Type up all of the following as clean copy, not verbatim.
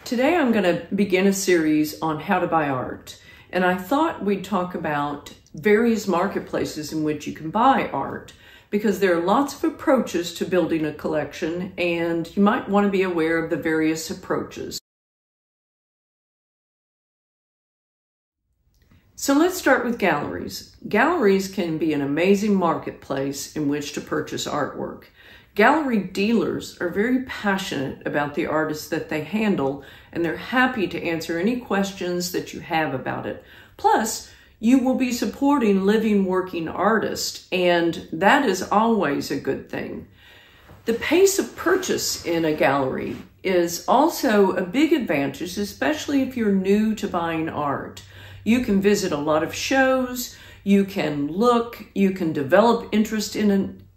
Today I'm going to begin a series on how to buy art, and I thought we'd talk about various marketplaces in which you can buy art, because there are lots of approaches to building a collection and you might want to be aware of the various approaches. So let's start with galleries. Galleries can be an amazing marketplace in which to purchase artwork. Gallery dealers are very passionate about the artists that they handle, and they're happy to answer any questions that you have about it. Plus, you will be supporting living, working artists, and that is always a good thing. The pace of purchase in a gallery is also a big advantage, especially if you're new to buying art. You can visit a lot of shows, you can look, you can develop interest in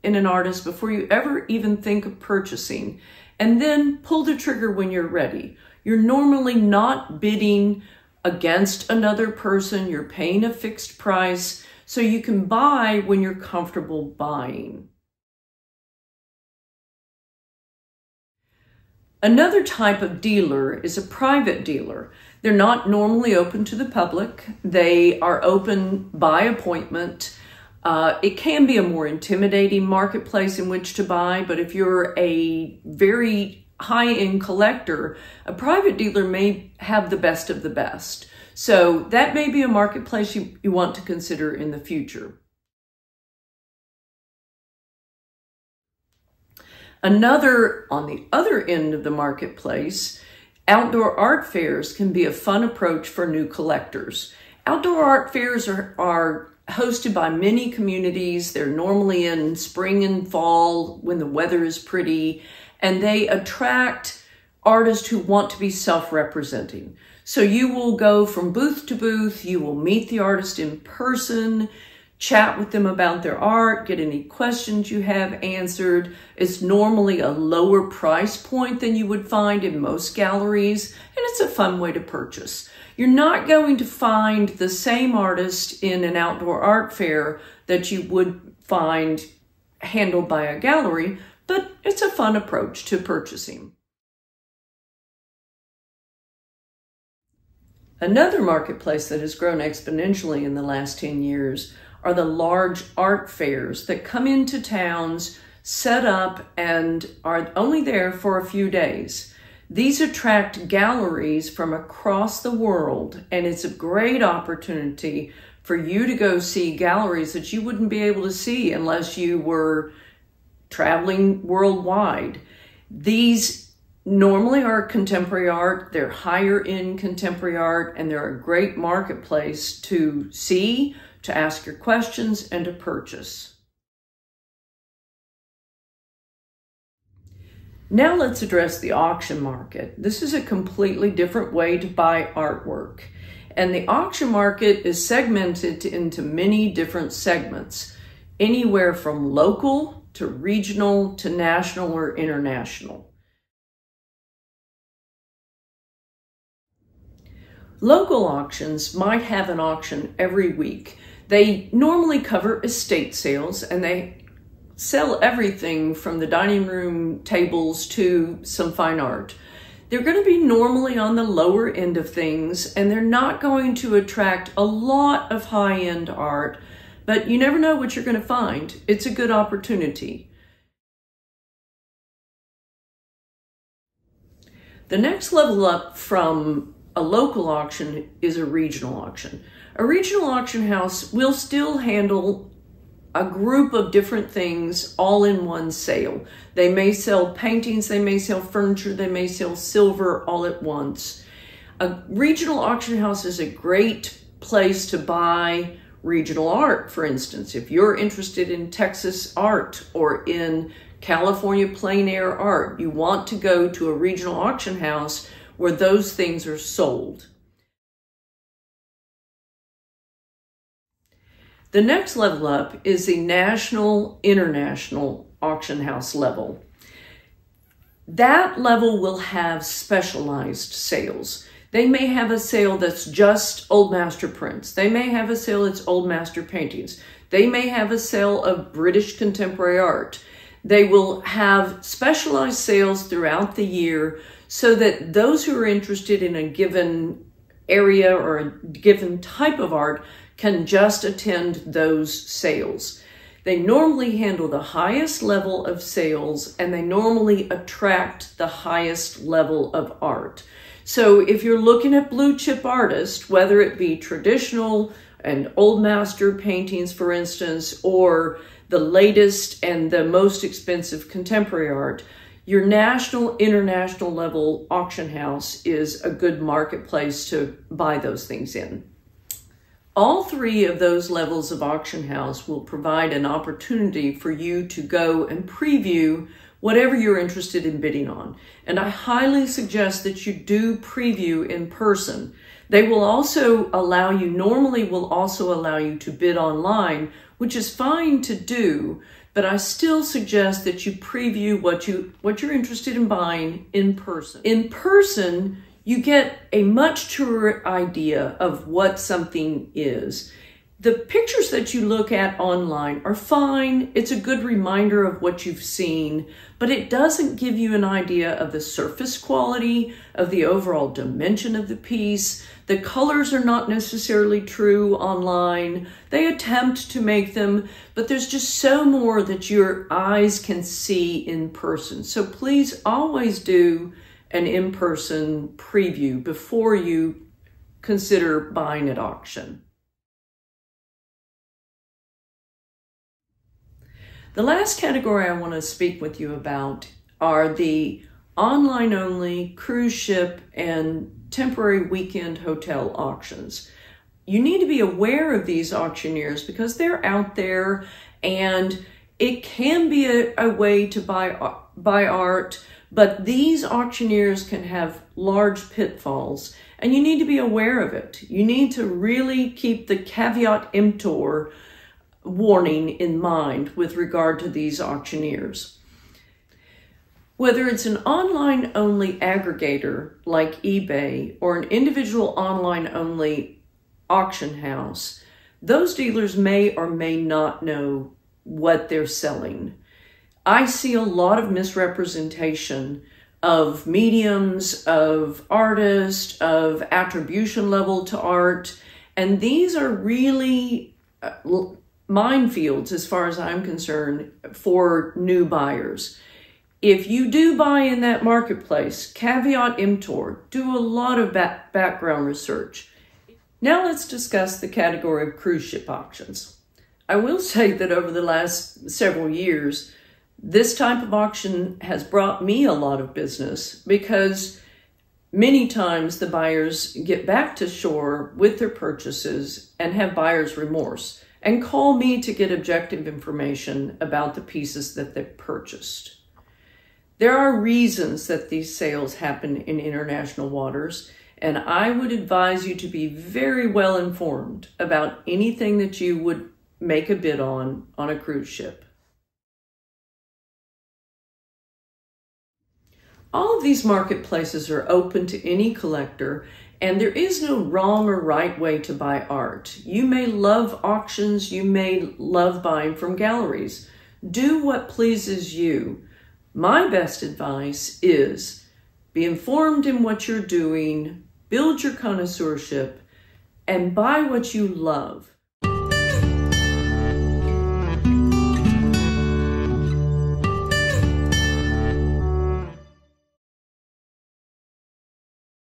an artist before you ever even think of purchasing, and then pull the trigger when you're ready. You're normally not bidding against another person, you're paying a fixed price, so you can buy when you're comfortable buying. Another type of dealer is a private dealer. They're not normally open to the public. They are open by appointment. It can be a more intimidating marketplace in which to buy, but if you're a very high-end collector, a private dealer may have the best of the best. So that may be a marketplace you want to consider in the future. Another, on the other end of the marketplace, outdoor art fairs can be a fun approach for new collectors. Outdoor art fairs are hosted by many communities. They're normally in spring and fall when the weather is pretty, and they attract artists who want to be self-representing. So you will go from booth to booth, you will meet the artist in person, chat with them about their art, get any questions you have answered. It's normally a lower price point than you would find in most galleries, and it's a fun way to purchase. You're not going to find the same artist in an outdoor art fair that you would find handled by a gallery, but it's a fun approach to purchasing. Another marketplace that has grown exponentially in the last 10 years are the large art fairs that come into towns, set up, and are only there for a few days. These attract galleries from across the world, and it's a great opportunity for you to go see galleries that you wouldn't be able to see unless you were traveling worldwide. These normally are contemporary art, they're higher end contemporary art, and they're a great marketplace to see, to ask your questions, and to purchase. Now let's address the auction market. This is a completely different way to buy artwork. And the auction market is segmented into many different segments, anywhere from local to regional to national or international. Local auctions might have an auction every week. They normally cover estate sales, and they sell everything from the dining room tables to some fine art. They're going to be normally on the lower end of things, and they're not going to attract a lot of high-end art, but you never know what you're going to find. It's a good opportunity. The next level up from a local auction is a regional auction. A regional auction house will still handle a group of different things all in one sale. They may sell paintings, they may sell furniture, they may sell silver all at once. A regional auction house is a great place to buy regional art, for instance. If you're interested in Texas art or in California plein air art, you want to go to a regional auction house where those things are sold. The next level up is the national, international auction house level. That level will have specialized sales. They may have a sale that's just old master prints. They may have a sale that's old master paintings. They may have a sale of British contemporary art. They will have specialized sales throughout the year so that those who are interested in a given area or a given type of art can just attend those sales. They normally handle the highest level of sales, and they normally attract the highest level of art. So if you're looking at blue chip artists, whether it be traditional and old master paintings, for instance, or the latest and the most expensive contemporary art, your national, international level auction house is a good marketplace to buy those things in. All three of those levels of auction house will provide an opportunity for you to go and preview whatever you're interested in bidding on. And I highly suggest that you do preview in person. They will also allow you, normally will also allow you to bid online, which is fine to do, but I still suggest that you preview what you're interested in buying in person. In person, you get a much truer idea of what something is. The pictures that you look at online are fine. It's a good reminder of what you've seen, but it doesn't give you an idea of the surface quality, of the overall dimension of the piece. The colors are not necessarily true online. They attempt to make them, but there's just so more that your eyes can see in person. So please always do an in-person preview before you consider buying at auction. The last category I want to speak with you about are the online-only cruise ship and temporary weekend hotel auctions. You need to be aware of these auctioneers because they're out there, and it can be a way to buy art, but these auctioneers can have large pitfalls, and you need to be aware of it. You need to really keep the caveat emptor warning in mind with regard to these auctioneers. Whether it's an online-only aggregator like eBay or an individual online-only auction house, those dealers may or may not know what they're selling. I see a lot of misrepresentation of mediums, of artists, of attribution level to art, and these are really minefields as far as I'm concerned for new buyers. If you do buy in that marketplace, caveat emptor, do a lot of background research. Now let's discuss the category of cruise ship auctions. I will say that over the last several years, this type of auction has brought me a lot of business because many times the buyers get back to shore with their purchases and have buyer's remorse and call me to get objective information about the pieces that they've purchased. There are reasons that these sales happen in international waters, and I would advise you to be very well informed about anything that you would make a bid on a cruise ship. All of these marketplaces are open to any collector, and there is no wrong or right way to buy art. You may love auctions, you may love buying from galleries. Do what pleases you. My best advice is be informed in what you're doing, build your connoisseurship, and buy what you love.